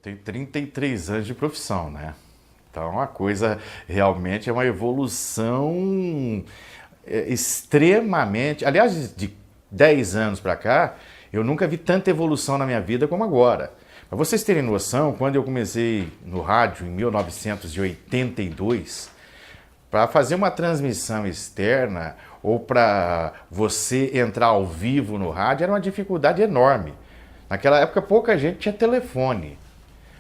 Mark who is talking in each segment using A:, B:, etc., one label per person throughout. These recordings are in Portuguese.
A: tenho 33 anos de profissão, né? Então a coisa realmente é uma evolução extremamente... Aliás, de 10 anos para cá, eu nunca vi tanta evolução na minha vida como agora. Para vocês terem noção, quando eu comecei no rádio em 1982, para fazer uma transmissão externa ou para você entrar ao vivo no rádio era uma dificuldade enorme. Naquela época pouca gente tinha telefone.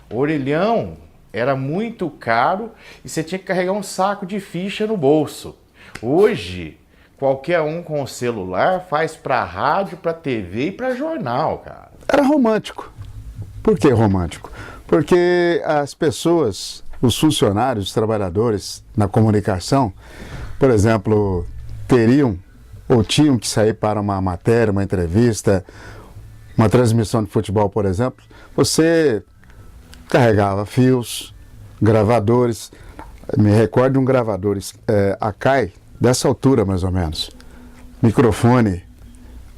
A: O orelhão era muito caro e você tinha que carregar um saco de ficha no bolso. Hoje, qualquer um com o celular faz para rádio, para TV e para jornal, cara.
B: Era romântico. Por que romântico? Porque as pessoas, os funcionários, os trabalhadores na comunicação, por exemplo, teriam ou tinham que sair para uma matéria, uma entrevista, uma transmissão de futebol, por exemplo. Você carregava fios, gravadores. Me recordo de um gravador Akai, dessa altura mais ou menos. Microfone.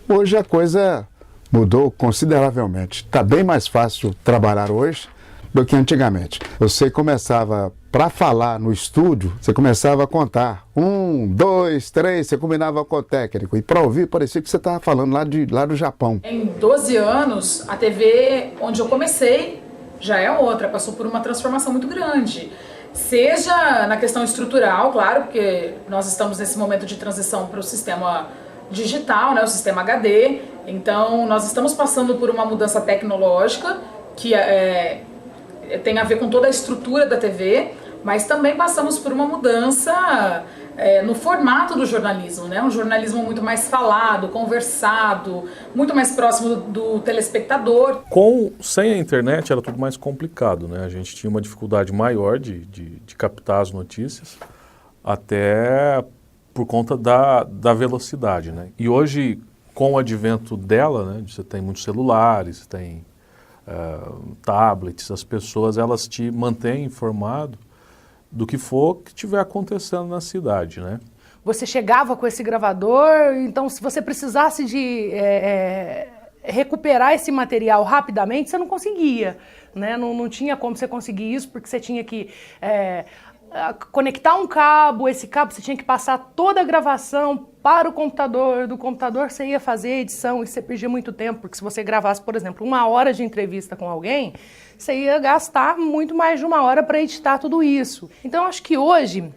B: Hoje a coisa mudou consideravelmente. Está bem mais fácil trabalhar hoje do que antigamente. Você começava, para falar no estúdio, você começava a contar. 1, 2, 3, você combinava com o técnico. E para ouvir, parecia que você estava falando lá do Japão.
C: Em 12 anos, a TV onde eu comecei já é outra, passou por uma transformação muito grande. Seja na questão estrutural, claro, porque nós estamos nesse momento de transição para o sistema digital, né, o sistema HD. Então, nós estamos passando por uma mudança tecnológica que tem a ver com toda a estrutura da TV, mas também passamos por uma mudança no formato do jornalismo, né? Um jornalismo muito mais falado, conversado, muito mais próximo do telespectador.
D: Sem a internet era tudo mais complicado, né? A gente tinha uma dificuldade maior de captar as notícias, até por conta da velocidade, né? E hoje, com o advento dela, né, você tem muitos celulares, tem tablets, as pessoas elas te mantêm informado do que for que estiver acontecendo na cidade, né?
E: Você chegava com esse gravador, então se você precisasse de recuperar esse material rapidamente, você não conseguia, né? Não tinha como você conseguir isso, porque você tinha que conectar um cabo, esse cabo você tinha que passar toda a gravação para o computador, do computador você ia fazer a edição e você perdia muito tempo, porque se você gravasse, por exemplo, 1 hora de entrevista com alguém, você ia gastar muito mais de 1 hora para editar tudo isso. Então acho que hoje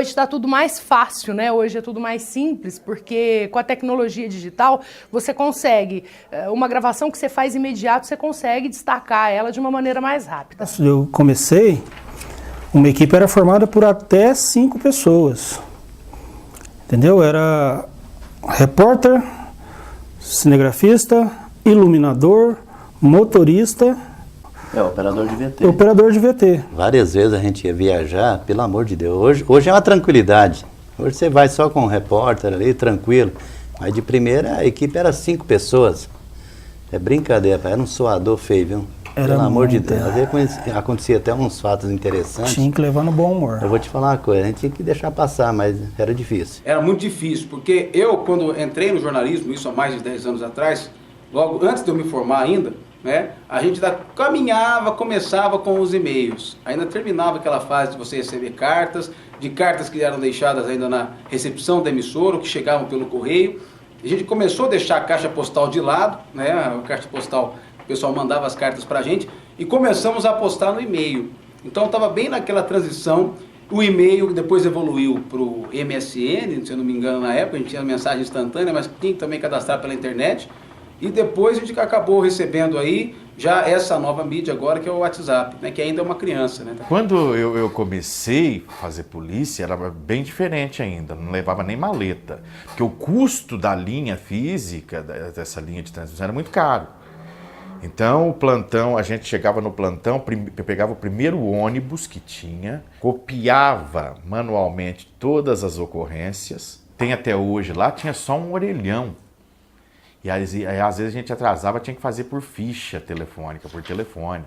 E: está tudo mais fácil, né? Hoje é tudo mais simples, porque com a tecnologia digital você consegue, uma gravação que você faz imediato, você consegue destacar ela de uma maneira mais rápida.
F: Eu comecei, uma equipe era formada por até 5 pessoas, entendeu? Era repórter, cinegrafista, iluminador, motorista...
G: operador de VT.
F: Operador de VT.
G: Várias vezes a gente ia viajar, pelo amor de Deus. Hoje é uma tranquilidade. Hoje você vai só com um repórter ali, tranquilo. Mas de primeira a equipe era 5 pessoas. É brincadeira, era um suador feio, viu? Pelo amor de Deus. Às vezes acontecia até uns fatos interessantes.
F: Tinha que levar no bom humor.
G: Eu vou te falar uma coisa, a gente tinha que deixar passar, mas era difícil.
H: Era muito difícil, porque eu, quando entrei no jornalismo, isso há mais de 10 anos atrás, logo antes de eu me formar ainda, né, a gente começava com os e-mails, ainda terminava aquela fase de você receber cartas, de cartas que eram deixadas ainda na recepção da emissora, ou que chegavam pelo correio. A gente começou a deixar a caixa postal de lado, né, a caixa postal, o pessoal mandava as cartas pra gente, e começamos a apostar no e-mail. Então estava bem naquela transição. O e-mail depois evoluiu para o MSN, se eu não me engano na época, a gente tinha mensagem instantânea, mas tinha que também cadastrar pela internet. E depois a gente acabou recebendo aí já essa nova mídia agora, que é o WhatsApp, né, que ainda é uma criança, né?
A: Quando eu comecei a fazer polícia, era bem diferente ainda, não levava nem maleta. Porque o custo da linha física, dessa linha de transmissão, era muito caro. Então o plantão, a gente chegava no plantão, pegava o primeiro ônibus que tinha, copiava manualmente todas as ocorrências. Tem até hoje lá, tinha só um orelhão. E às vezes a gente atrasava, tinha que fazer por ficha telefônica, por telefone.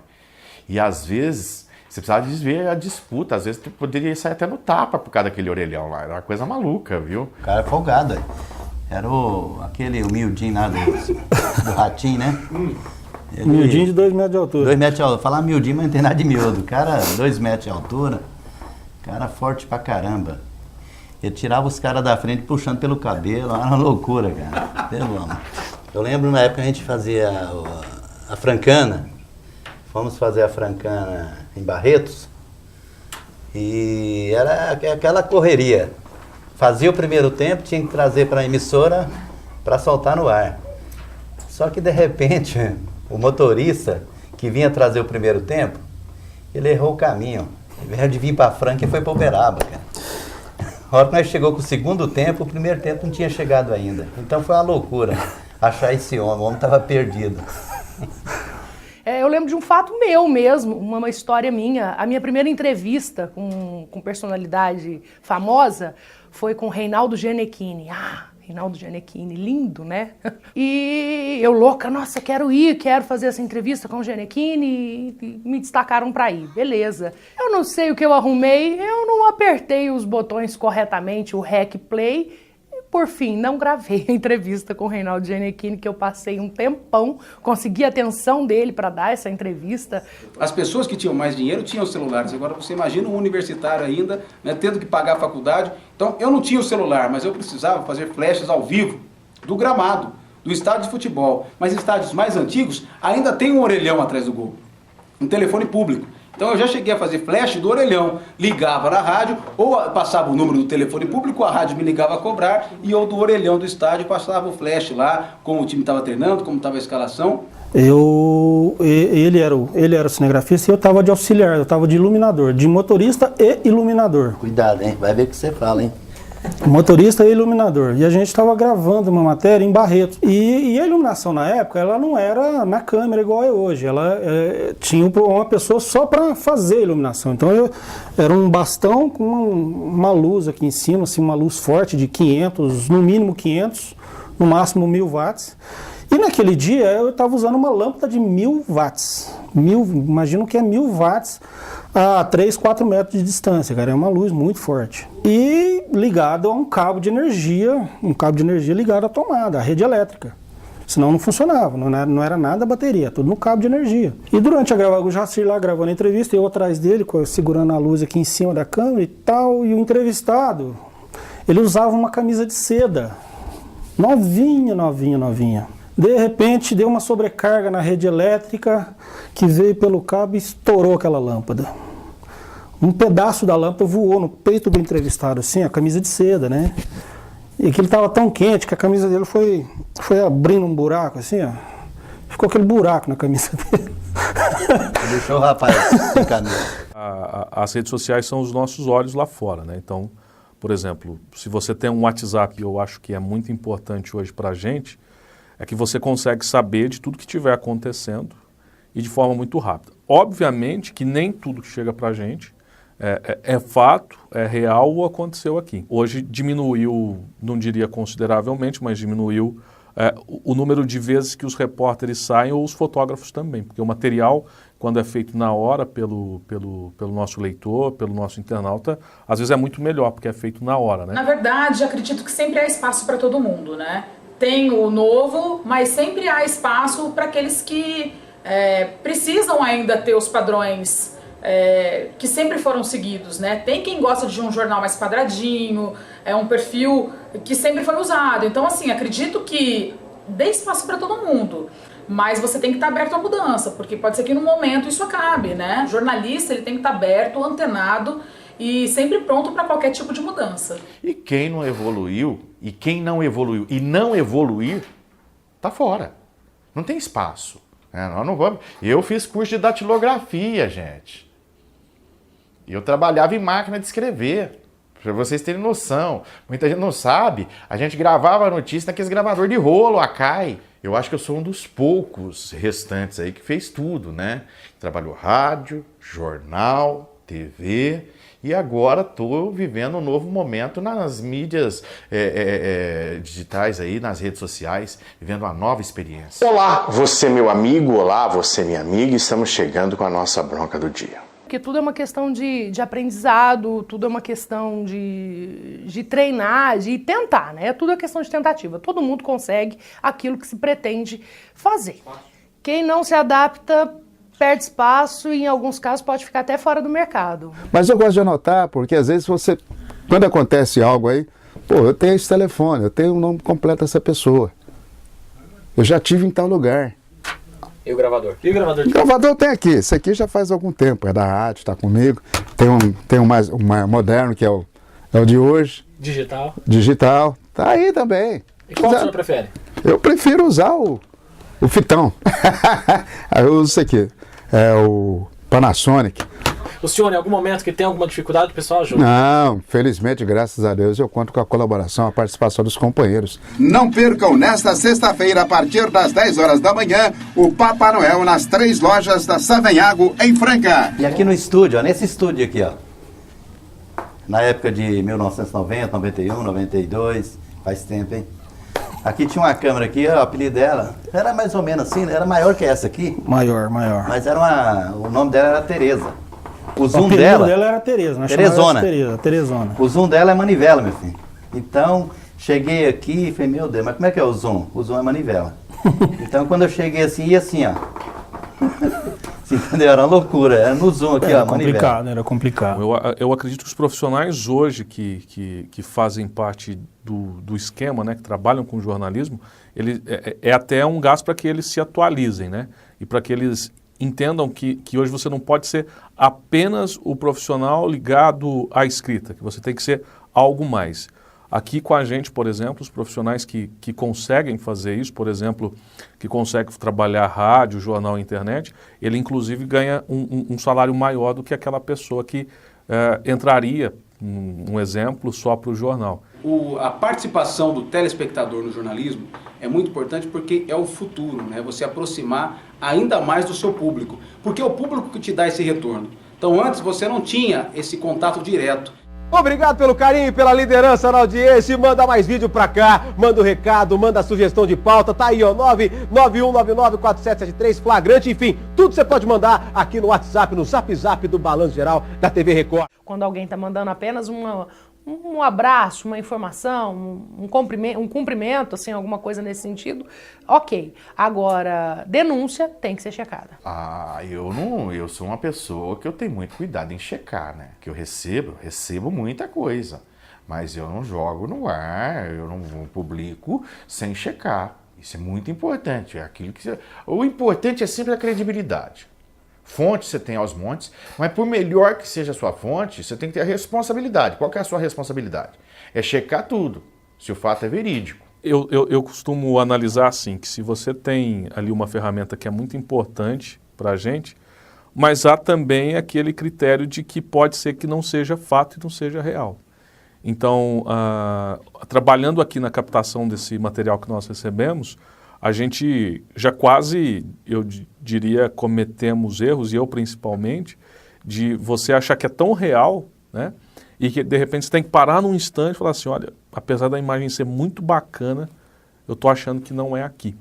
A: E às vezes você precisava ver a disputa, às vezes tu poderia sair até no tapa por causa daquele orelhão lá. Era uma coisa maluca, viu?
G: O cara é folgado, aí. Era aquele humildinho lá do Ratinho, né?
F: Miudinho de 2 metros de altura.
G: 2 metros de altura. Falar miudinho, mas não tem nada de miúdo. O cara, 2 metros de altura, cara forte pra caramba. Ele tirava os caras da frente puxando pelo cabelo, era uma loucura, cara. Pelo amor. Eu lembro na época a gente fazia a Francana. Fomos fazer a Francana em Barretos. E era aquela correria. Fazia o primeiro tempo, tinha que trazer para a emissora para soltar no ar. Só que de repente, o motorista que vinha trazer o primeiro tempo, ele errou o caminho. Ele veio de vir para Franca e foi para Uberaba, cara. A hora que nós chegou com o segundo tempo, o primeiro tempo não tinha chegado ainda. Então foi uma loucura achar esse homem. O homem estava perdido.
E: Eu lembro de um fato meu mesmo, uma história minha. A minha primeira entrevista com personalidade famosa foi com Reinaldo Gianecchini. Reinaldo Gianecchini, lindo, né? E eu louca, nossa, quero fazer essa entrevista com o Gianecchini, e me destacaram para ir. Beleza. Eu não sei o que eu arrumei, eu não apertei os botões corretamente, o REC Play. Por fim, não gravei a entrevista com o Reinaldo Gianecchini, que eu passei um tempão, consegui a atenção dele para dar essa entrevista.
H: As pessoas que tinham mais dinheiro tinham celulares. Agora você imagina um universitário ainda, né, tendo que pagar a faculdade. Então eu não tinha o celular, mas eu precisava fazer flashes ao vivo do gramado, do estádio de futebol. Mas estádios mais antigos ainda tem um orelhão atrás do gol, um telefone público. Então eu já cheguei a fazer flash do orelhão, ligava na rádio, ou passava o número do telefone público, a rádio me ligava a cobrar, e eu do orelhão do estádio passava o flash lá, como o time estava treinando, como estava a escalação.
F: Ele era o cinegrafista e eu estava de auxiliar, eu estava de iluminador, de motorista e iluminador.
G: Cuidado, hein? Vai ver o que você fala, hein?
F: Motorista e iluminador. E a gente estava gravando uma matéria em Barretos. E a iluminação na época, ela não era na câmera igual é hoje. Ela tinha uma pessoa só para fazer a iluminação. Então era um bastão com uma luz aqui em cima, assim, uma luz forte de 500, no mínimo 500, no máximo 1000 watts. E naquele dia eu estava usando uma lâmpada de 1000 watts. Imagino que é 1000 watts a 3, 4 metros de distância, cara. É uma luz muito forte. E ligado a um cabo de energia ligado à tomada, à rede elétrica. Senão não funcionava, não era nada a bateria, tudo no cabo de energia. E durante a gravação, o Jacir lá gravando a entrevista, eu atrás dele, segurando a luz aqui em cima da câmera e tal, e o entrevistado, ele usava uma camisa de seda, novinha. De repente deu uma sobrecarga na rede elétrica que veio pelo cabo e estourou aquela lâmpada. Um pedaço da lâmpada voou no peito do entrevistado, assim, a camisa de seda, né? E aquilo estava tão quente que a camisa dele foi abrindo um buraco, assim, ó. Ficou aquele buraco na camisa dele.
G: Deixou o rapaz sem camisa.
D: As redes sociais são os nossos olhos lá fora, né? Então, por exemplo, se você tem um WhatsApp, eu acho que é muito importante hoje para a gente, é que você consegue saber de tudo que estiver acontecendo e de forma muito rápida. Obviamente que nem tudo que chega para a gente é fato, é real ou aconteceu aqui. Hoje diminuiu, não diria consideravelmente, mas diminuiu o número de vezes que os repórteres saem ou os fotógrafos também, porque o material, quando é feito na hora pelo nosso leitor, pelo nosso internauta, às vezes é muito melhor, porque é feito na hora, né?
C: Na verdade, acredito que sempre há espaço para todo mundo, né? Tem o novo, mas sempre há espaço para aqueles que precisam ainda ter os padrões que sempre foram seguidos, né? Tem quem gosta de um jornal mais quadradinho, um perfil que sempre foi usado. Então, assim, acredito que dê espaço para todo mundo, mas você tem que estar aberto à mudança, porque pode ser que no momento isso acabe, né? O jornalista, ele tem que estar aberto, antenado e sempre pronto para qualquer tipo de mudança.
A: E quem não evoluiu, e quem não evoluiu e não evoluir, tá fora. Não tem espaço. Nós não vamos. Eu fiz curso de datilografia, gente. Eu trabalhava em máquina de escrever, para vocês terem noção. Muita gente não sabe. A gente gravava a notícia naqueles gravador de rolo, Akai. Eu acho que eu sou um dos poucos restantes aí que fez tudo, né? Trabalhou rádio, jornal, TV... E agora estou vivendo um novo momento nas mídias digitais, aí, nas redes sociais, vivendo uma nova experiência.
I: Olá, você meu amigo, olá, você minha amiga, estamos chegando com a nossa bronca do dia.
E: Porque tudo é uma questão de aprendizado, tudo é uma questão de treinar, de tentar, né? Tudo é questão de tentativa. Todo mundo consegue aquilo que se pretende fazer. Quem não se adapta perde espaço e, em alguns casos, pode ficar até fora do mercado.
B: Mas eu gosto de anotar, porque às vezes você, quando acontece algo aí, pô, eu tenho esse telefone, eu tenho o nome completo dessa pessoa. Eu já tive em tal lugar.
J: E o gravador? E o gravador?
B: O gravador tem aqui, esse aqui já faz algum tempo, é da rádio, está comigo. Tem um mais moderno, que é o de hoje.
J: Digital?
B: Digital, tá aí também.
J: E qual o senhor prefere?
B: Eu prefiro usar o fitão. Eu uso isso aqui, é o Panasonic.
J: O senhor, em algum momento que tem alguma dificuldade, o pessoal ajuda?
B: Não, felizmente, graças a Deus, eu conto com a colaboração, a participação dos companheiros.
K: Não percam nesta sexta-feira, a partir das 10 horas da manhã, o Papai Noel nas 3 lojas da Savanhago, em Franca.
G: E aqui no estúdio, ó, nesse estúdio aqui, ó. Na época de 1990, 91, 92, faz tempo, hein? Aqui tinha uma câmera aqui, ó, o apelido dela era mais ou menos assim, era maior que essa aqui.
F: Maior.
G: Mas era o nome dela era Tereza. O zoom
F: apelido
G: dela
F: era Tereza, né?
G: Terezona.
F: Terezona.
G: O zoom dela é manivela, meu filho. Então, cheguei aqui e falei, meu Deus, mas como é que é o zoom? O zoom é manivela. Então, quando eu cheguei assim, ia assim, ó. Você entendeu? Era uma loucura. Era no zoom aqui, ó, manivela.
F: Era complicado.
D: Eu acredito que os profissionais hoje que fazem parte do esquema, né, que trabalham com jornalismo, é até um gasto para que eles se atualizem, né? E para que eles entendam que hoje você não pode ser apenas o profissional ligado à escrita, que você tem que ser algo mais. Aqui com a gente, por exemplo, os profissionais que conseguem fazer isso, por exemplo, que conseguem trabalhar rádio, jornal e internet, ele inclusive ganha um salário maior do que aquela pessoa que entraria, um exemplo, só para o jornal.
H: A participação do telespectador no jornalismo é muito importante porque é o futuro, né? Você aproximar ainda mais do seu público, porque é o público que te dá esse retorno. Então antes você não tinha esse contato direto.
L: Obrigado pelo carinho e pela liderança na audiência. Manda mais vídeo pra cá, manda o recado, manda a sugestão de pauta. Tá aí, ó, 991994773, flagrante, enfim, tudo você pode mandar aqui no WhatsApp, no Zap Zap do Balanço Geral da TV Record.
E: Quando alguém está mandando apenas um abraço, uma informação, um cumprimento, assim, alguma coisa nesse sentido, ok. Agora, denúncia tem que ser checada.
A: Eu sou uma pessoa que eu tenho muito cuidado em checar, né? Que eu recebo muita coisa, mas eu não jogo no ar, eu não publico sem checar. Isso é muito importante. O importante é sempre a credibilidade. Fonte você tem aos montes, mas por melhor que seja a sua fonte, você tem que ter a responsabilidade. Qual que é a sua responsabilidade? É checar tudo, se o fato é verídico.
D: Eu costumo analisar assim, que se você tem ali uma ferramenta que é muito importante para a gente, mas há também aquele critério de que pode ser que não seja fato e não seja real. Então, trabalhando aqui na captação desse material que nós recebemos, a gente já quase, eu diria, cometemos erros, e eu principalmente, de você achar que é tão real, né? E que de repente você tem que parar num instante e falar assim, olha, apesar da imagem ser muito bacana, eu estou achando que não é aqui.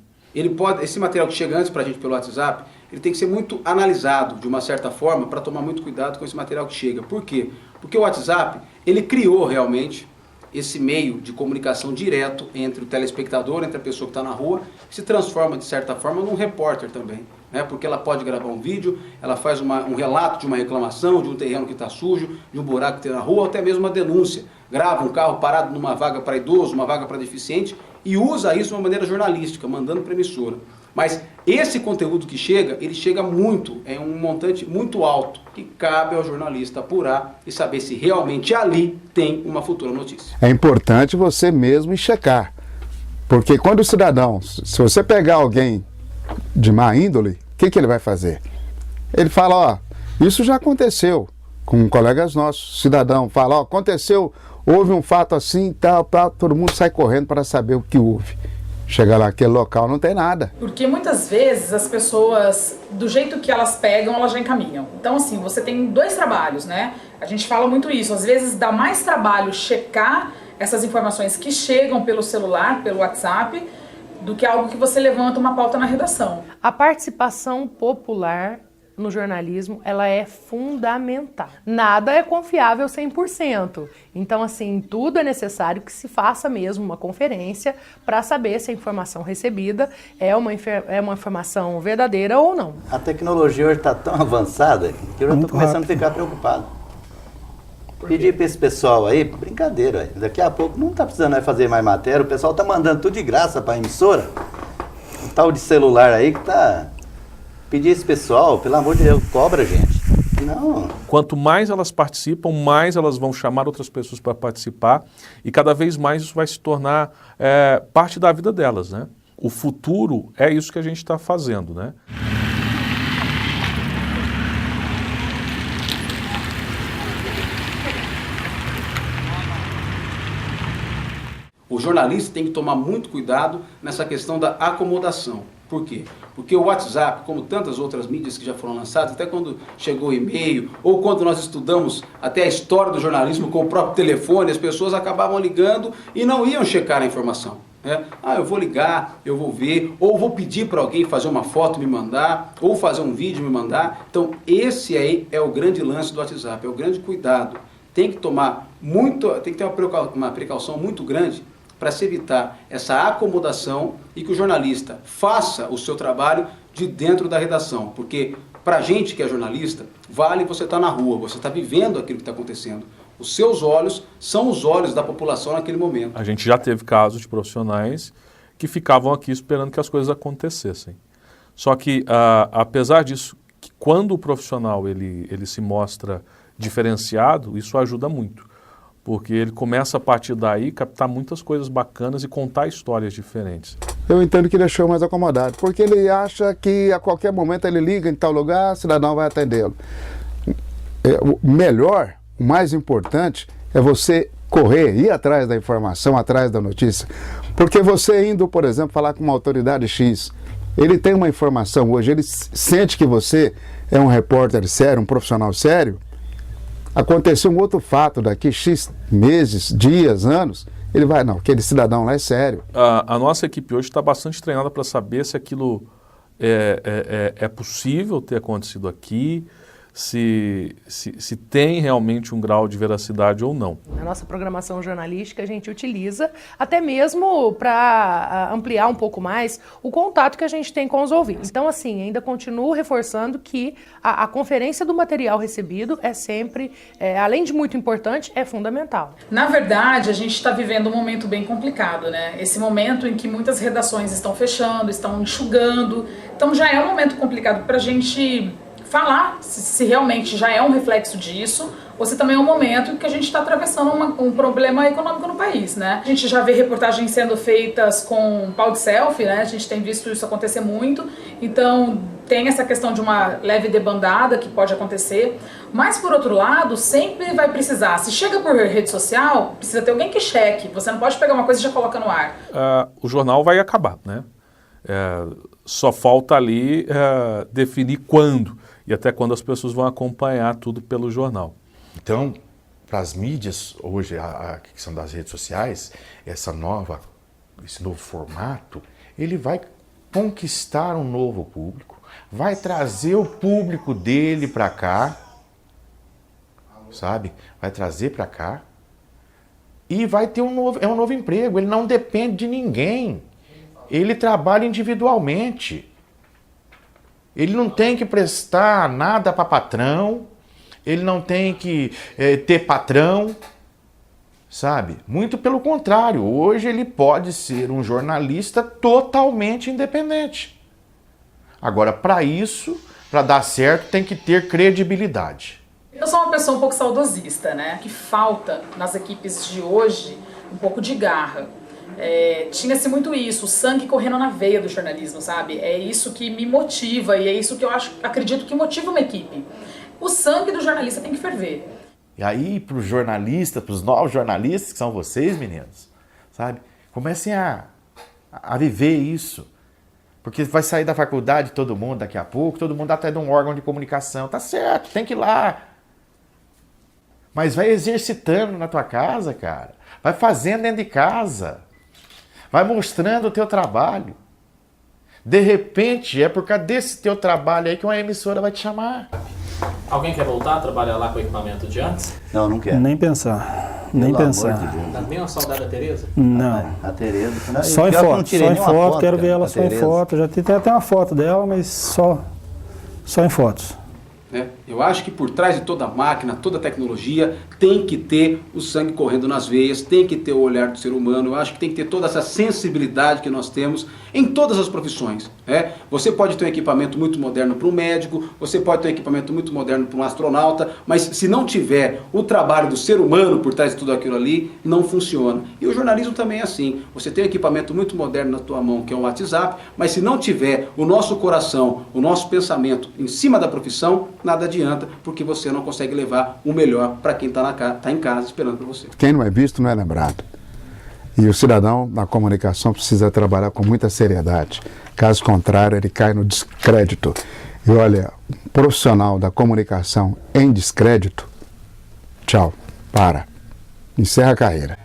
H: Esse material que chega antes para a gente pelo WhatsApp, ele tem que ser muito analisado de uma certa forma para tomar muito cuidado com esse material que chega. Por quê? Porque o WhatsApp, ele criou realmente esse meio de comunicação direto entre o telespectador, entre a pessoa que está na rua, que se transforma, de certa forma, num repórter também, né? Porque ela pode gravar um vídeo, ela faz um relato de uma reclamação, de um terreno que está sujo, de um buraco que tem na rua, ou até mesmo uma denúncia. Grava um carro parado numa vaga para idoso, uma vaga para deficiente, e usa isso de uma maneira jornalística, mandando para a emissora. Mas esse conteúdo que chega, ele chega muito, é um montante muito alto, que cabe ao jornalista apurar e saber se realmente ali tem uma futura notícia.
B: É importante você mesmo checar, porque quando o cidadão, se você pegar alguém de má índole, o que ele vai fazer? Ele fala, ó, isso já aconteceu com colegas nossos, o cidadão fala, ó, aconteceu, houve um fato assim, tal, todo mundo sai correndo para saber o que houve. Chega lá, aquele local não tem nada.
C: Porque muitas vezes as pessoas, do jeito que elas pegam, elas já encaminham. Então assim, você tem 2 trabalhos, né? A gente fala muito isso. Às vezes dá mais trabalho checar essas informações que chegam pelo celular, pelo WhatsApp, do que algo que você levanta uma pauta na redação.
E: A participação popular no jornalismo, ela é fundamental. Nada é confiável 100%. Então, assim, tudo é necessário que se faça mesmo uma conferência para saber se a informação recebida é uma informação verdadeira ou não.
G: A tecnologia hoje está tão avançada que eu já estou começando a ficar preocupado. Pedir para esse pessoal aí, brincadeira, daqui a pouco não está precisando fazer mais matéria, o pessoal está mandando tudo de graça para a emissora. Um tal de celular aí que está... Pedir esse pessoal, pelo amor de Deus, cobra, gente. Não.
D: Quanto mais elas participam, mais elas vão chamar outras pessoas para participar e cada vez mais isso vai se tornar parte da vida delas, né? O futuro é isso que a gente está fazendo, né?
H: O jornalista tem que tomar muito cuidado nessa questão da acomodação. Por quê? Porque o WhatsApp, como tantas outras mídias que já foram lançadas, até quando chegou o e-mail, ou quando nós estudamos até a história do jornalismo com o próprio telefone, as pessoas acabavam ligando e não iam checar a informação. Né? Eu vou ligar, eu vou ver, ou vou pedir para alguém fazer uma foto e me mandar, ou fazer um vídeo e me mandar. Então esse aí é o grande lance do WhatsApp, é o grande cuidado. Tem que tomar tem que ter uma precaução muito grande para se evitar essa acomodação e que o jornalista faça o seu trabalho de dentro da redação. Porque para a gente que é jornalista, vale você estar na rua, você está vivendo aquilo que está acontecendo. Os seus olhos são os olhos da população naquele momento.
D: A gente já teve casos de profissionais que ficavam aqui esperando que as coisas acontecessem. Só que, apesar disso, que quando o profissional ele se mostra diferenciado, isso ajuda muito. Porque ele começa a partir daí captar muitas coisas bacanas e contar histórias diferentes.
B: Eu entendo que ele achou mais acomodado, porque ele acha que a qualquer momento ele liga em tal lugar, o cidadão vai atendê-lo. O melhor, o mais importante, é você correr, ir atrás da informação, atrás da notícia. Porque você indo, por exemplo, falar com uma autoridade X, ele tem uma informação hoje, ele sente que você é um repórter sério, um profissional sério. Aconteceu um outro fato daqui, X meses, dias, anos, ele vai, não, aquele cidadão lá é sério.
D: A nossa equipe hoje está bastante treinada para saber se aquilo é possível ter acontecido aqui, se tem realmente um grau de veracidade ou não.
E: Na nossa programação jornalística a gente utiliza até mesmo para ampliar um pouco mais o contato que a gente tem com os ouvintes. Então, assim, ainda continuo reforçando que a conferência do material recebido é sempre, além de muito importante, é fundamental.
C: Na verdade, a gente está vivendo um momento bem complicado, né? Esse momento em que muitas redações estão fechando, estão enxugando. Então já é um momento complicado para a gente falar se realmente já é um reflexo disso ou se também é um momento em que a gente está atravessando um problema econômico no país, né? A gente já vê reportagens sendo feitas com pau de selfie, né? A gente tem visto isso acontecer muito, então tem essa questão de uma leve debandada que pode acontecer, mas por outro lado, sempre vai precisar, se chega por rede social, precisa ter alguém que cheque, você não pode pegar uma coisa e já coloca no ar.
D: O jornal vai acabar, né? Só falta ali definir quando e até quando as pessoas vão acompanhar tudo pelo jornal.
A: Então, para as mídias hoje, a questão das redes sociais, esse novo formato, ele vai conquistar um novo público, vai trazer o público dele para cá, sabe? Vai trazer para cá e vai ter um novo emprego. Ele não depende de ninguém. Ele trabalha individualmente. Ele não tem que prestar nada para patrão, ele não tem que ter patrão, sabe? Muito pelo contrário, hoje ele pode ser um jornalista totalmente independente. Agora, para isso, para dar certo, tem que ter credibilidade.
C: Eu sou uma pessoa um pouco saudosista, né? Que falta nas equipes de hoje um pouco de garra. Tinha-se muito isso, o sangue correndo na veia do jornalismo, sabe? É isso que me motiva e é isso que eu acredito que motiva uma equipe. O sangue do jornalista tem que ferver.
A: E aí, para os jornalistas, para os novos jornalistas, que são vocês, meninos, sabe? Comecem a viver isso. Porque vai sair da faculdade todo mundo daqui a pouco, todo mundo até de um órgão de comunicação. Tá certo, tem que ir lá. Mas vai exercitando na tua casa, cara. Vai fazendo dentro de casa. Vai mostrando o teu trabalho. De repente, é por causa desse teu trabalho aí que uma emissora vai te chamar.
J: Alguém quer voltar a trabalhar lá com o equipamento de antes?
G: Não, não quero.
F: Nem pensar. Nem
G: Pelo
F: pensar.
G: amor de Deus.
J: Dá nem uma saudade da Tereza?
F: Não.
G: A Tereza.
F: Só em
G: Pior que eu não
F: foto,
G: tirei
F: só em
G: nenhuma
F: foto, quero
G: cara,
F: ver ela
G: da
F: só em
G: Tereza.
F: foto. Já tem até uma foto dela, mas só em fotos.
H: Né? Eu acho que por trás de toda máquina, toda tecnologia, tem que ter o sangue correndo nas veias, tem que ter o olhar do ser humano. Eu acho que tem que ter toda essa sensibilidade que nós temos em todas as profissões. Né? Você pode ter um equipamento muito moderno para um médico, você pode ter um equipamento muito moderno para um astronauta, mas se não tiver o trabalho do ser humano por trás de tudo aquilo ali, não funciona. E o jornalismo também é assim. Você tem um equipamento muito moderno na tua mão, que é o WhatsApp, mas se não tiver o nosso coração, o nosso pensamento em cima da profissão, nada adianta, porque você não consegue levar o melhor para quem está em casa esperando por você.
B: Quem não é visto não é lembrado. E o cidadão na comunicação precisa trabalhar com muita seriedade. Caso contrário, ele cai no descrédito. E olha, um profissional da comunicação em descrédito, tchau, para. Encerra a carreira.